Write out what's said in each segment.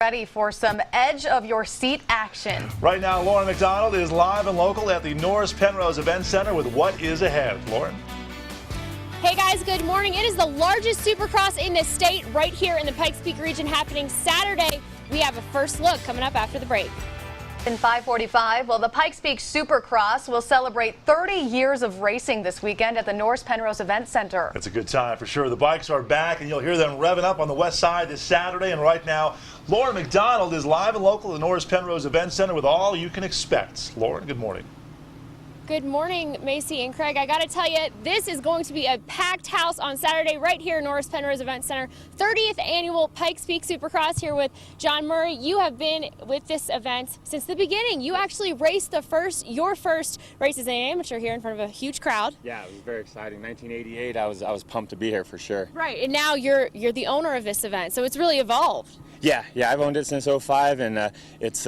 Ready for some edge of your seat action. Right now, Lauren McDonald is live and local at the Norris Penrose Event Center with what is ahead. Lauren? Hey guys, good morning. It is the largest Supercross in the state right here in the Pikes Peak region happening Saturday. We have a first look coming up after the break. In 5:45, well, the Pikes Peak Supercross will celebrate 30 years of racing this weekend at the Norris Penrose Event Center. It's a good time for sure. The bikes are back, and you'll hear them revving up on the west side this Saturday. And right now, Lauren McDonald is live and local at the Norris Penrose Event Center with all you can expect. Lauren, good morning. Good morning, Macy and Craig. I got to tell you, this is going to be a packed house on Saturday right here at Norris Penrose Event Center. 30th annual Pikes Peak Supercross here with John Murray. You have been with this event since the beginning. You actually raced your first race as an amateur here in front of a huge crowd. Yeah, it was very exciting. 1988, I was pumped to be here for sure. Right, and now you're the owner of this event, so it's really evolved. Yeah, I've owned it since '05, and it's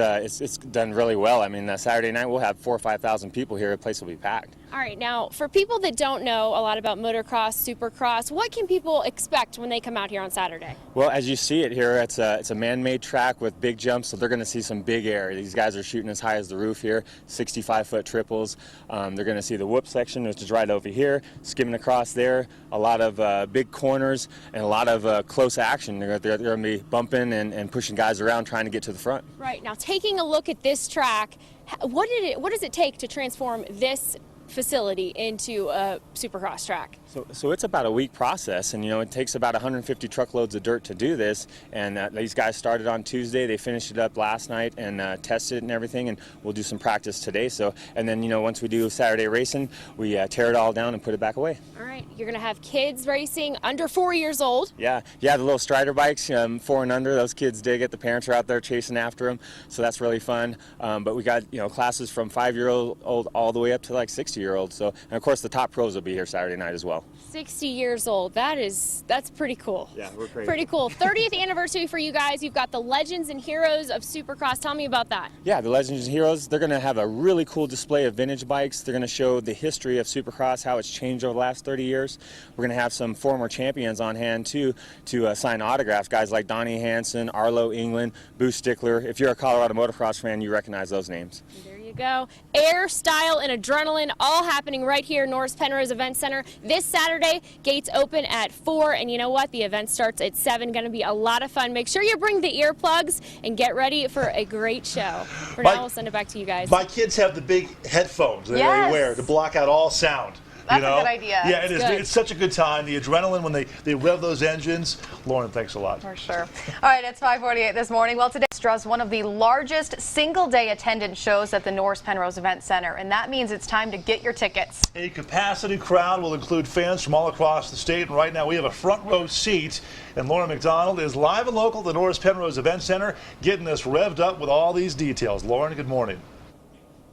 done really well. I mean, Saturday night we'll have 4,000 or 5,000 people here. The place will be packed. All right, now for people that don't know a lot about motocross, supercross, what can people expect when they come out here on Saturday? Well, as you see it here, it's a man-made track with big jumps, so they're going to see some big air. These guys are shooting as high as the roof here, 65-foot triples. They're going to see the whoop section, which is right over here, skimming across there. A lot of big corners and a lot of close action. They're going to be bumping and pushing guys around trying to get to the front. Right, now taking a look at this track, what does it take to transform this facility into a supercross track? So it's about a week process, and it takes about 150 truckloads of dirt to do this, and these guys started on Tuesday. They finished it up last night and tested it and everything, and we'll do some practice today. And then once we do Saturday racing, we tear it all down and put it back away. All right, you're going to have kids racing under 4 years old. Yeah, the little Strider bikes, 4 and under. Those kids dig it. The parents are out there chasing after them, so that's really fun. But we got classes from 5-year-old all the way up to like 60-year-olds. So, and of course, the top pros will be here Saturday night as well. 60 years old. That's pretty cool. Yeah, we're crazy. Pretty cool. 30th anniversary for you guys. You've got the Legends and Heroes of Supercross. Tell me about that. Yeah, the Legends and Heroes, they're going to have a really cool display of vintage bikes. They're going to show the history of Supercross, how it's changed over the last 30 years. We're going to have some former champions on hand, too, to sign autographs. Guys like Donnie Hansen, Arlo England, Boo Stickler. If you're a Colorado motocross fan, you recognize those names. There you go. Air, style, and adrenaline all happening right here at Norris Penrose Event Center this Saturday. Gates open at 4, and you know what? The event starts at 7. Going to be a lot of fun. Make sure you bring the earplugs and get ready for a great show. For now, we'll send it back to you guys. My kids have the big headphones that they wear to block out all sound. That's a good idea. Yeah, it is. It's such a good time. The adrenaline when they rev those engines. Lauren, thanks a lot. For sure. All right, it's 5:48 this morning. Well, today is one of the largest single-day attendance shows at the Norris Penrose Event Center, and that means it's time to get your tickets. A capacity crowd will include fans from all across the state, and right now we have a front row seat, and Lauren McDonald is live and local at the Norris Penrose Event Center, getting us revved up with all these details. Lauren, good morning.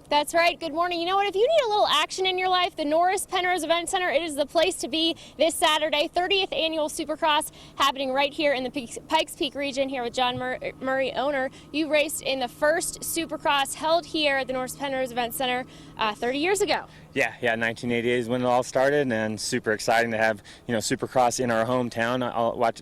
That's right. Good morning. You know what? If you need a little action in your life, the Norris Penrose Event Center, it is the place to be this Saturday. 30th annual Supercross happening right here in the Pikes Peak region here with John Murray, owner. You raced in the first Supercross held here at the Norris Penrose Event Center 30 years ago. Yeah, 1988 is when it all started, and super exciting to have, Supercross in our hometown. I'll watch,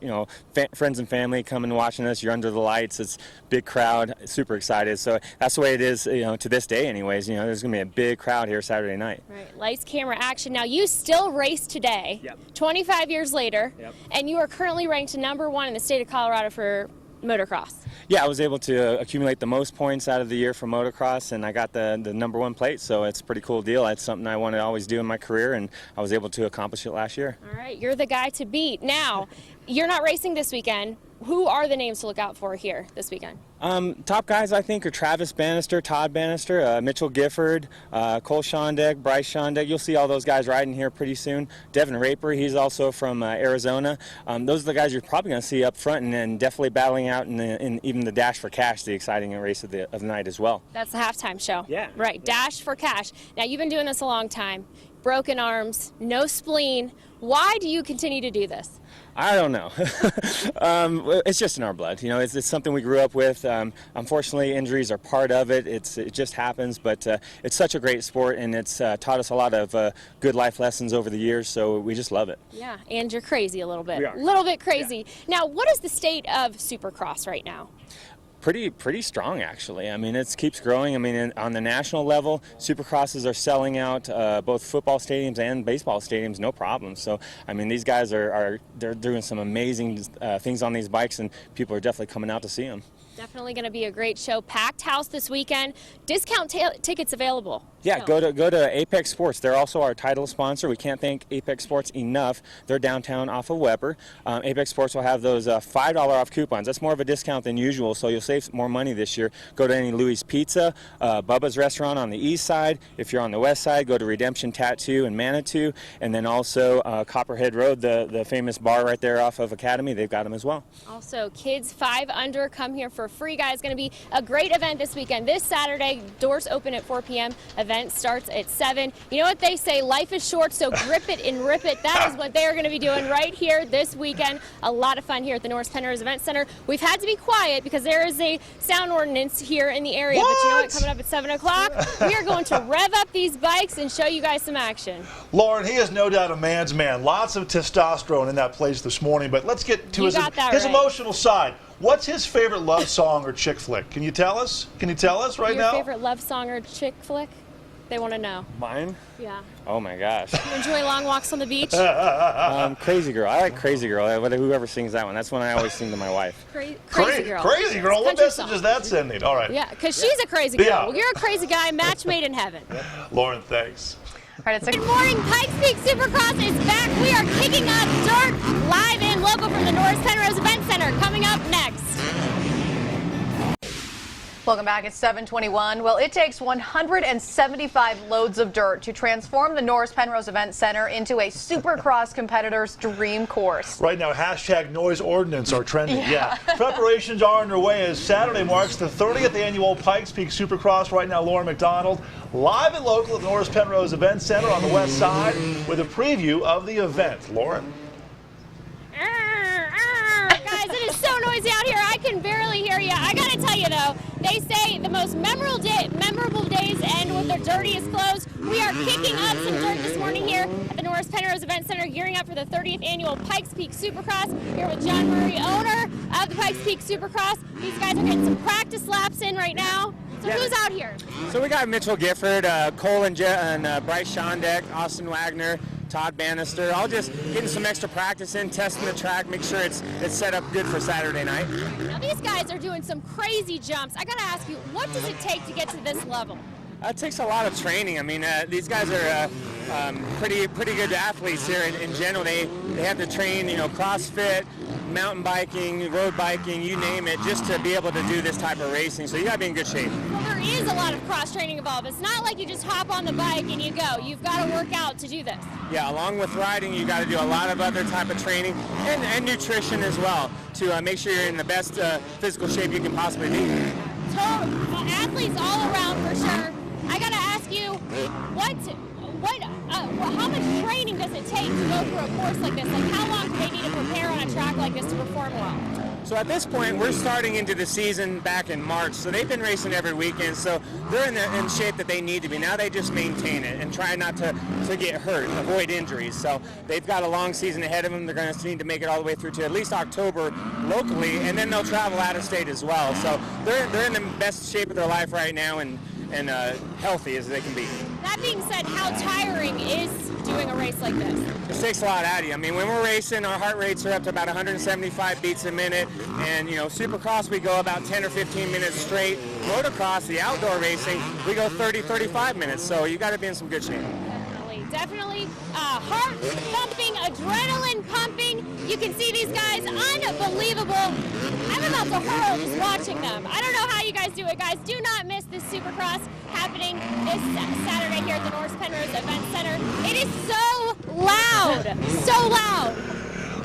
friends and family coming and watching us. You're under the lights. It's big crowd. Super excited. So that's the way it is, to this day anyways. There's going to be a big crowd here Saturday night. Right, lights, camera, action. Now, you still race today, 25 years later, and you are currently ranked #1 in the state of Colorado for motocross. Yeah, I was able to accumulate the most points out of the year for motocross, and I got the #1 plate, so it's a pretty cool deal. It's something I want to always do in my career, and I was able to accomplish it last year. All right, you're the guy to beat. Now, you're not racing this weekend. Who are the names to look out for here this weekend? Top guys, I think, are Travis Bannister, Todd Bannister, Mitchell Gifford, Cole Shondek, Bryce Shondek. You'll see all those guys riding here pretty soon. Devin Raper, he's also from Arizona. Those are the guys you're probably going to see up front, and then definitely battling out in even the Dash for Cash, the exciting race of the night as well. That's the halftime show. Yeah. Right, Dash for Cash. Now, you've been doing this a long time. Broken arms, no spleen. Why do you continue to do this? I don't know. It's just in our blood. It's something we grew up with. Unfortunately, injuries are part of it. It just happens, but it's such a great sport, and it's taught us a lot of good life lessons over the years, so we just love it. Yeah, and you're crazy a little bit. We are. A little bit crazy. Yeah. Now, what is the state of Supercross right now? Pretty strong, actually. I mean, it keeps growing. I mean, on the national level, Supercrosses are selling out both football stadiums and baseball stadiums, no problem. So, I mean, these guys they're doing some amazing things on these bikes, and people are definitely coming out to see them. Definitely going to be a great show. Packed house this weekend. Discount tickets available. Yeah, go to Apex Sports. They're also our title sponsor. We can't thank Apex Sports enough. They're downtown off of Weber. Apex Sports will have those $5 off coupons. That's more of a discount than usual, so you'll save more money this year. Go to any Louis Pizza, Bubba's Restaurant on the east side. If you're on the west side, go to Redemption Tattoo in Manitou, and then also Copperhead Road, the famous bar right there off of Academy. They've got them as well. Also, kids 5 under, come here for free, guys. Going to be a great event this weekend. This Saturday, doors open at 4 p.m. Event starts at 7. You know what they say, life is short, so grip it and rip it. That is what they're going to be doing right here this weekend. A lot of fun here at the Norris Penrose Event Center. We've had to be quiet because there is a sound ordinance here in the area. But you know what, coming up at 7 o'clock, we are going to rev up these bikes and show you guys some action. Lauren, he is no doubt a man's man. Lots of testosterone in that place this morning, but let's get to his emotional side. What's his favorite love song or chick flick? Can you tell us? Can you tell us right now? Your favorite love song or chick flick? They want to know. Mine? Yeah. Oh my gosh. You enjoy long walks on the beach? Crazy Girl. I like Crazy Girl. Whoever sings that one. That's one I always sing to my wife. Crazy Girl. Crazy Girl. What message is that sending? All right. Yeah, because she's a crazy girl. Yeah. Well, you're a crazy guy. Match made in heaven. Lauren, thanks. All right, Good morning. Pikes Peak Supercross is back. We are kicking up dirt live and local from the Norris Penrose Event Center. Coming up next. Welcome back. It's 7:21. Well, it takes 175 loads of dirt to transform the Norris Penrose Event Center into a Supercross competitor's dream course. Right now, #noise ordinance are trending. Yeah. Preparations are underway as Saturday marks the 30th annual Pikes Peak Supercross. Right now, Lauren McDonald live and local at the Norris Penrose Event Center on the west side with a preview of the event. Lauren. Guys, it is so noisy out here. I can barely hear you. I gotta tell you though, they say the most memorable days end with their dirtiest clothes. We are kicking up some dirt this morning here at the Norris Penrose Event Center, gearing up for the 30th annual Pikes Peak Supercross. Here with John Murray, owner of the Pikes Peak Supercross. These guys are getting some practice laps in right now. So who's out here? So we got Mitchell Gifford, Cole and Bryce Schondeck, Austin Wagner, Todd Bannister, all just getting some extra practice in, testing the track, make sure it's set up good for Saturday night. Now these guys are doing some crazy jumps. I gotta ask you, what does it take to get to this level? It takes a lot of training. I mean, these guys are pretty good athletes here in general. They have to train, CrossFit, mountain biking, road biking, you name it, just to be able to do this type of racing. So you got to be in good shape. Well, there is a lot of cross-training involved. It's not like you just hop on the bike and you go. You've got to work out to do this. Yeah, along with riding, you got to do a lot of other type of training and nutrition as well to make sure you're in the best physical shape you can possibly be. Total athletes all around for sure. I got to ask you, how much training does it take to go through a course like this? Like, how long do they need to prepare on a track like this to perform well? So at this point, we're starting into the season back in March, so they've been racing every weekend, so they're in shape that they need to be. Now they just maintain it and try not to get hurt, avoid injuries. So they've got a long season ahead of them. They're going to need to make it all the way through to at least October locally, and then they'll travel out of state as well. So they're in the best shape of their life right now and healthy as they can be. That being said, how tiring is doing a race like this? It takes a lot out of you. I mean, when we're racing, our heart rates are up to about 175 beats a minute, and Supercross we go about 10 or 15 minutes straight. Motocross, the outdoor racing, we go 30-35 minutes. So you got to be in some good shape. Definitely heart pumping, adrenaline pumping. You can see these guys, unbelievable. I'm about to hurl just watching them. I don't know how you guys do it, guys. Do not miss this Supercross happening this Saturday here at the Norris Penrose Event Center. It is so loud, so loud.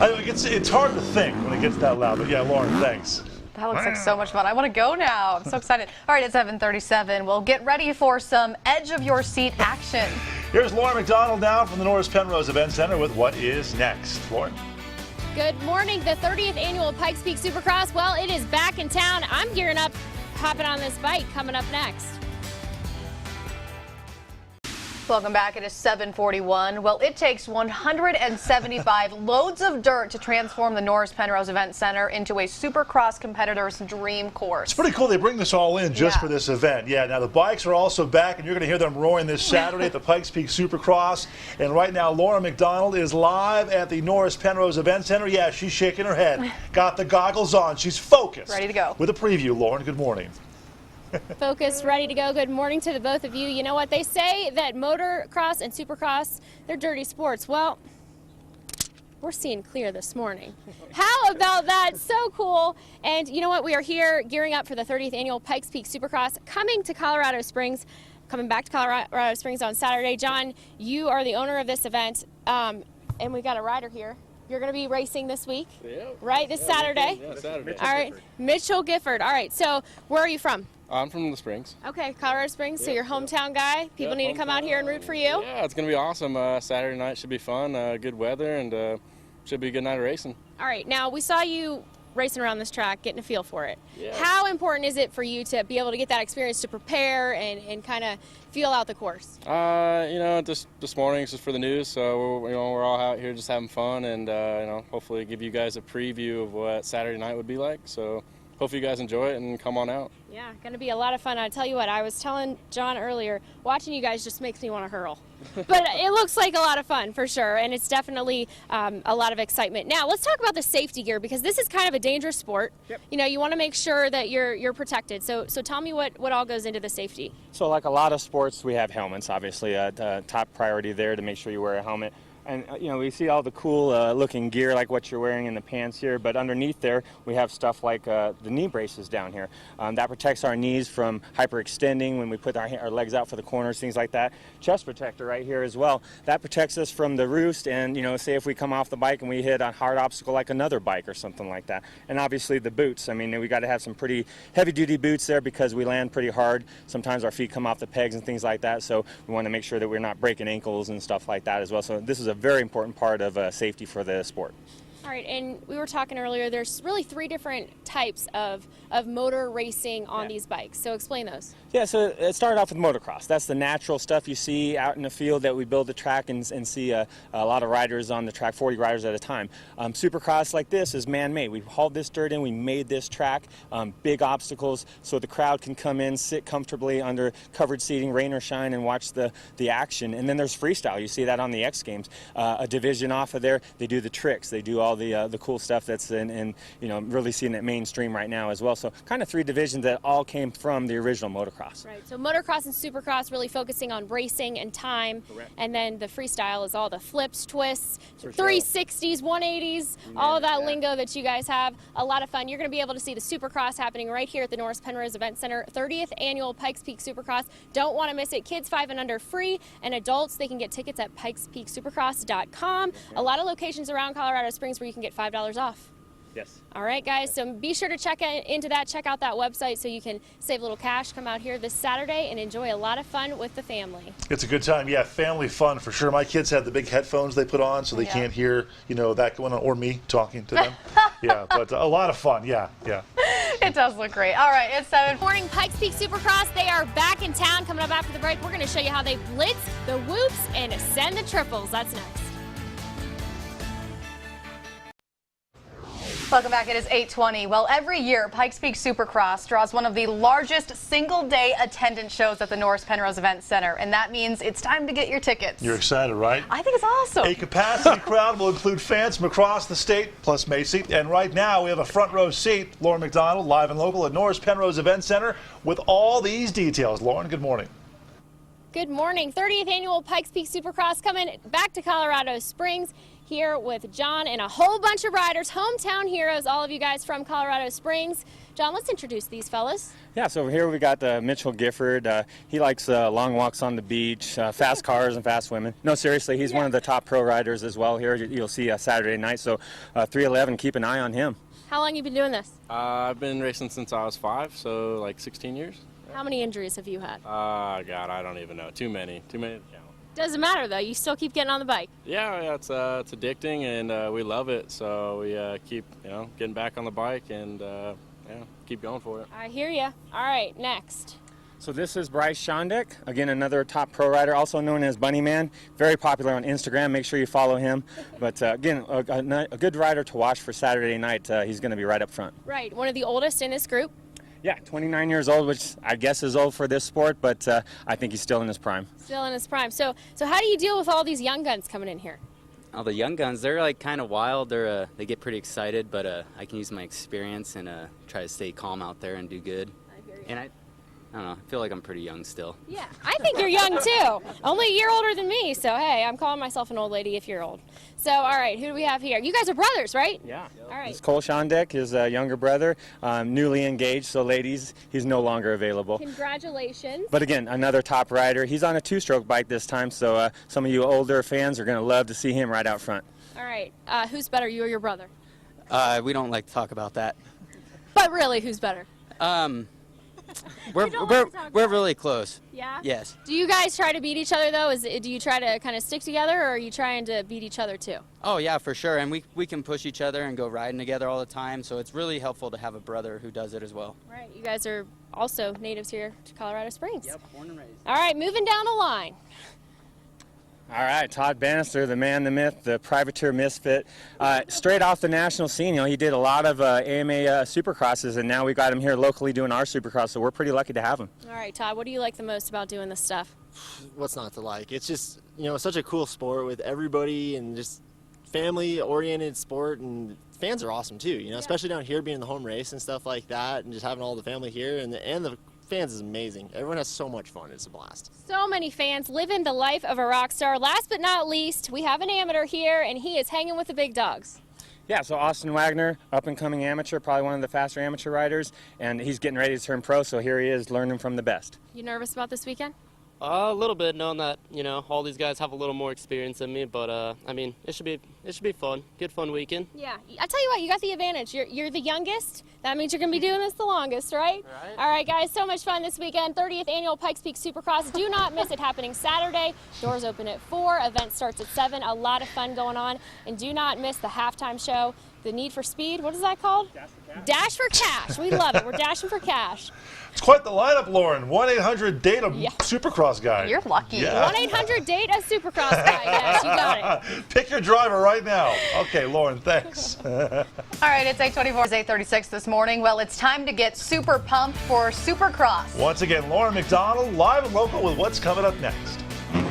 It's hard to think when it gets that loud, but yeah, Lauren, thanks. That looks like so much fun. I want to go now. I'm so excited. All right, it's 7:37. Well, get ready for some edge of your seat action. Here's Lauren McDonald now from the Norris Penrose Event Center with what is next. Lauren. Good morning. The 30th annual Pikes Peak Supercross, well, it is back in town. I'm gearing up, hopping on this bike coming up next. Welcome back. It is 7:41. Well, it takes 175 loads of dirt to transform the Norris Penrose Event Center into a Supercross competitor's dream course. It's pretty cool they bring this all in just Yeah. for this event. Yeah, now the bikes are also back, and you're going to hear them roaring this Saturday at the Pikes Peak Supercross. And right now, Laura McDonald is live at the Norris Penrose Event Center. Yeah, she's shaking her head. Got the goggles on. She's focused. Ready to go. With a preview, Lauren. Good morning. Focused, ready to go. Good morning to the both of you. You know what? They say that motocross and supercross, they're dirty sports. Well, we're seeing clear this morning. How about that? So cool. And you know what? We are here gearing up for the 30th annual Pikes Peak Supercross coming to Colorado Springs, coming back to Colorado Springs on Saturday. John, you are the owner of this event, and we got a rider here. You're going to be racing this week, right? This Saturday? Yeah, Saturday. All right. Mitchell Gifford. All right. So where are you from? I'm from the Springs. Okay, Colorado Springs, so you're hometown guy. People need to come out here and root for you. Yeah, it's going to be awesome. Saturday night should be fun, good weather, and should be a good night of racing. All right, now we saw you racing around this track, getting a feel for it. Yeah. How important is it for you to be able to get that experience to prepare and kind of feel out the course? You know, this morning it's just for the news, so we're all out here just having fun, and hopefully give you guys a preview of what Saturday night would be like. So hopefully you guys enjoy it and come on out. Yeah, going to be a lot of fun. I tell you what, I was telling John earlier, watching you guys just makes me want to hurl. But it looks like a lot of fun for sure, and it's definitely a lot of excitement. Now, let's talk about the safety gear, because this is kind of a dangerous sport. Yep. You know, you want to make sure that you're protected. So tell me what all goes into the safety. So like a lot of sports, we have helmets, obviously, top priority there to make sure you wear a helmet. And, we see all the cool looking gear like what you're wearing in the pants here, but underneath there we have stuff like the knee braces down here. That protects our knees from hyperextending when we put our legs out for the corners, things like that. Chest protector right here as well. That protects us from the roost and, say if we come off the bike and we hit a hard obstacle like another bike or something like that. And obviously the boots. I mean, we got to have some pretty heavy duty boots there because we land pretty hard. Sometimes our feet come off the pegs and things like that, so we want to make sure that we're not breaking ankles and stuff like that as well. So this is a very important part of safety for the sport. All right, and we were talking earlier, there's really 3 different types of motor racing on these bikes. So explain those. Yeah, so it started off with motocross. That's the natural stuff you see out in the field that we build the track and see a lot of riders on the track, 40 riders at a time. Supercross like this is man-made. We hauled this dirt in, we made this track, big obstacles so the crowd can come in, sit comfortably under covered seating, rain or shine, and watch the action. And then there's freestyle. You see that on the X Games. A division off of there, they do the tricks, they do all the cool stuff that's in really seeing it mainstream right now as well. So kind of 3 divisions that all came from the original motocross. Right, so motocross and supercross really focusing on racing and time. Correct. And then the freestyle is all the flips, twists, For sure. 360s, 180s, all of that lingo that you guys have. A lot of fun. You're going to be able to see the Supercross happening right here at the Norris Penrose Event Center, 30th annual Pikes Peak Supercross. Don't want to miss it. Kids 5 and under free, and adults, they can get tickets at pikespeaksupercross.com. A lot of locations around Colorado Springs where you can get $5 off. Yes. All right, guys, so be sure to check into that. Check out that website so you can save a little cash. Come out here this Saturday and enjoy a lot of fun with the family. It's a good time. Yeah, family fun for sure. My kids have the big headphones they put on so they can't hear, that going on, or me talking to them. Yeah, but a lot of fun. Yeah. It does look great. All right, it's 7. Morning, Pikes Peak Supercross. They are back in town. Coming up after the break, we're going to show you how they blitz the whoops and ascend the triples. That's next. Welcome back. It is 8:20. Well, every year, Pikes Peak Supercross draws one of the largest single-day attendance shows at the Norris Penrose Event Center, and that means it's time to get your tickets. You're excited, right? I think it's awesome. A capacity crowd will include fans from across the state, plus Macy. And right now, we have a front row seat. Lauren McDonald, live and local at Norris Penrose Event Center with all these details. Lauren, good morning. Good morning. 30th annual Pikes Peak Supercross coming back to Colorado Springs. Here with John and a whole bunch of riders, hometown heroes, all of you guys from Colorado Springs. John, let's introduce these fellas. Yeah, so over here we got Mitchell Gifford. He likes long walks on the beach, fast cars and fast women. No, seriously, he's one of the top pro riders as well here. You'll see Saturday night, so 311, keep an eye on him. How long have you been doing this? I've been racing since I was 5, so like 16 years. How many injuries have you had? God, I don't even know. Too many to count. Doesn't matter though, you still keep getting on the bike. Yeah, it's addicting, and we love it. So we keep getting back on the bike and keep going for it. I hear ya. All right, next. So this is Bryce Shondek, again another top pro rider, also known as Bunny Man. Very popular on Instagram. Make sure you follow him. But again, a good rider to watch for Saturday night. He's going to be right up front. Right, one of the oldest in this group. Yeah, 29 years old, which I guess is old for this sport, but I think he's still in his prime. Still in his prime. So how do you deal with all these young guns coming in here? Oh, the young guns, they're like kind of wild. They get pretty excited, but I can use my experience and try to stay calm out there and do good. I hear you. And I don't know, I feel like I'm pretty young still. Yeah, I think you're young too. Only a year older than me, so hey, I'm calling myself an old lady if you're old. So, all right, who do we have here? You guys are brothers, right? Yeah. All right. It's Cole Shondek, his younger brother, newly engaged, so ladies, he's no longer available. Congratulations. But again, another top rider. He's on a two-stroke bike this time, so some of you older fans are going to love to see him right out front. All right, who's better, you or your brother? We don't like to talk about that. But really, who's better? We're really close. Yeah? Yes. Do you guys try to beat each other, though? Do you try to kind of stick together, or are you trying to beat each other, too? Oh, yeah, for sure. And we can push each other and go riding together all the time, so it's really helpful to have a brother who does it as well. Right, you guys are also natives here to Colorado Springs. Yep, born and raised. All right, moving down the line. All right, Todd Bannister, the man, the myth, the privateer misfit. Straight off the national scene, you know, he did a lot of AMA Supercrosses, and now we got him here locally doing our Supercross, so we're pretty lucky to have him. All right, Todd, what do you like the most about doing this stuff? What's not to like? It's just, you know, such a cool sport with everybody and just family-oriented sport, and fans are awesome too, you know, especially down here being the home race and stuff like that, and just having all the family here, and the fans is amazing. Everyone has so much fun. It's a blast. So many fans living the life of a rock star. Last but not least, we have an amateur here, and he is hanging with the big dogs. Yeah, so Austin Wagner, up-and-coming amateur, probably one of the faster amateur riders, and he's getting ready to turn pro, so here he is learning from the best. You nervous about this weekend? A little bit, knowing that, you know, all these guys have a little more experience than me, but I mean, it should be fun. Good fun weekend. Yeah, I tell you what, you got the advantage. You're the youngest. That means you're going to be doing this the longest, right? All right, guys, so much fun this weekend. 30th annual Pikes Peak Supercross. Do not miss it, happening Saturday. Doors open at 4. Event starts at 7. A lot of fun going on. And do not miss the halftime show. The Need for Speed, what is that called? Dash for Cash. Dash for Cash. We love it. We're dashing for cash. It's quite the lineup, Lauren. 1-800-DATE-A-Supercross guy. You're lucky. Yeah. 1-800-DATE-A-Supercross guy. Yes, you got it. Pick your driver right now. Okay, Lauren, thanks. All right, it's 8:24. It's 8:36 this morning. Well, it's time to get super pumped for Supercross. Once again, Lauren McDonald, live and local with what's coming up next. Good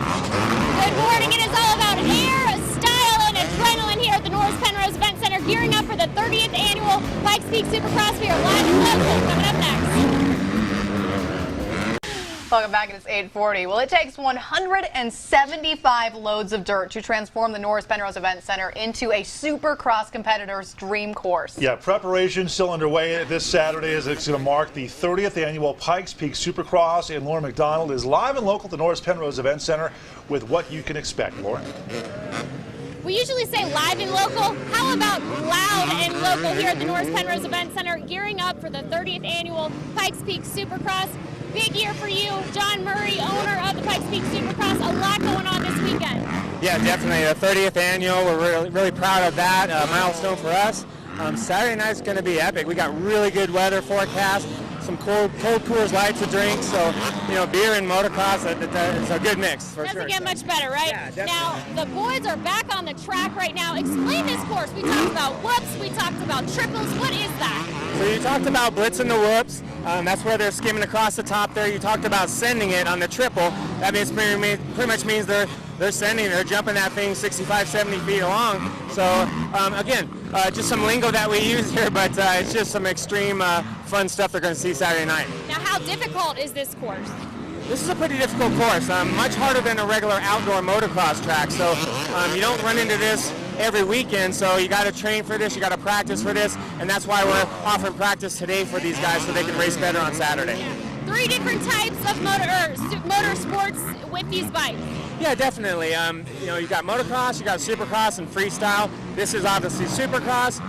morning. It is all about air, style, and adrenaline here at the Norris Penrose Event Center, gearing up for the 30th annual Pikes Peak Supercross. We are live and local. Coming up next. Welcome back. It's 8:40. Well, it takes 175 loads of dirt to transform the Norris Penrose Event Center into a Supercross competitor's dream course. Yeah, preparation still underway this Saturday as it's going to mark the 30th annual Pikes Peak Supercross, and Lauren McDonald is live and local at the Norris Penrose Event Center with what you can expect. Lauren? We usually say live and local. How about loud and local here at the Norris Penrose Event Center, gearing up for the 30th annual Pikes Peak Supercross. Big year for you, John Murray, owner of the Pikes Peak Supercross. A lot going on this weekend. Yeah, definitely. The 30th annual, we're really proud of that. Milestone for us. Saturday night's going to be epic. We got really good weather forecast, some cold Coors Light to drink, so, you know, beer and motocross, it's a good mix for sure. Doesn't get much better, right? Yeah, definitely. Now, the boys are back on the track right now. Explain this course. We talked about whoops, we talked about triples. What is that? So you talked about blitzing the whoops. That's where they're skimming across the top there. You talked about sending it on the triple. That means pretty much means they're jumping that thing 65, 70 feet along. So again, just some lingo that we use here, but it's just some extreme fun stuff they're going to see Saturday night. Now, how difficult is this course? This is a pretty difficult course, much harder than a regular outdoor motocross track. So you don't run into this every weekend, so you got to train for this, you got to practice for this, and that's why we're offering practice today for these guys so they can race better on Saturday. 3 different types of motor sports with these bikes. Yeah, definitely. You know, you got motocross, you got supercross, and freestyle. This is obviously supercross.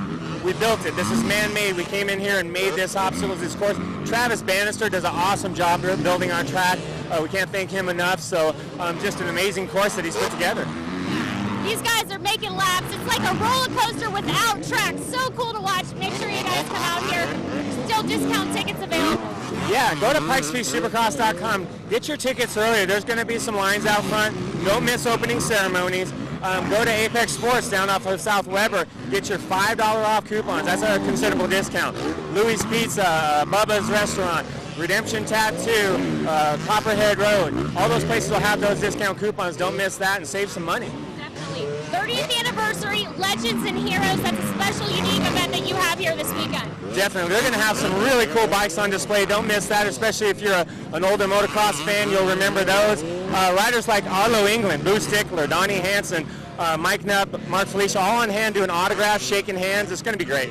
We built it. This is man-made. We came in here and made this obstacles, this course. Travis Bannister does an awesome job building our track. We can't thank him enough. So just an amazing course that he's put together. These guys are making laps. It's like a roller coaster without tracks. So cool to watch. Make sure you guys come out here. Still discount tickets available. Yeah, go to PikesPeakSupercross.com. Get your tickets earlier. There's going to be some lines out front. Don't miss opening ceremonies. Go to Apex Sports down off of South Weber. Get your $5 off coupons. That's a considerable discount. Louis Pizza, Bubba's Restaurant, Redemption Tattoo, Copperhead Road. All those places will have those discount coupons. Don't miss that and save some money. Definitely. 30th anniversary, Legends and Heroes. That's a special, unique event that you have here this weekend. Definitely. They're going to have some really cool bikes on display. Don't miss that, especially if you're an older motocross fan. You'll remember those. Riders like Arlo England, Boo Stickler, Donnie Hansen, Mike Nubb, Mark Felicia, all on hand doing autographs, shaking hands. It's going to be great.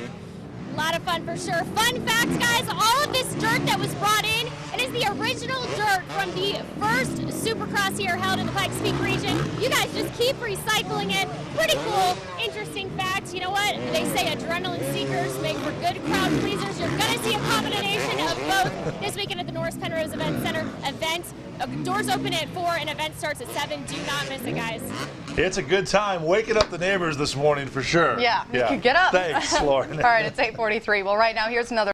A lot of fun for sure. Fun fact, guys, all of this dirt that was brought in, it is the original dirt from the first Supercross here held in the Pikes Peak region. You guys just keep recycling it. Pretty cool, interesting fact. You know what? They say adrenaline seekers make for good crowd pleasers. You're going to see a combination of both this weekend at the Norris Penrose Event Center event. Doors open at 4 and event starts at 7. Do not miss it, guys. It's a good time waking up the neighbors this morning for sure. Yeah. Get up. Thanks, Lauren. All right, it's 8:43. Well, right now, here's another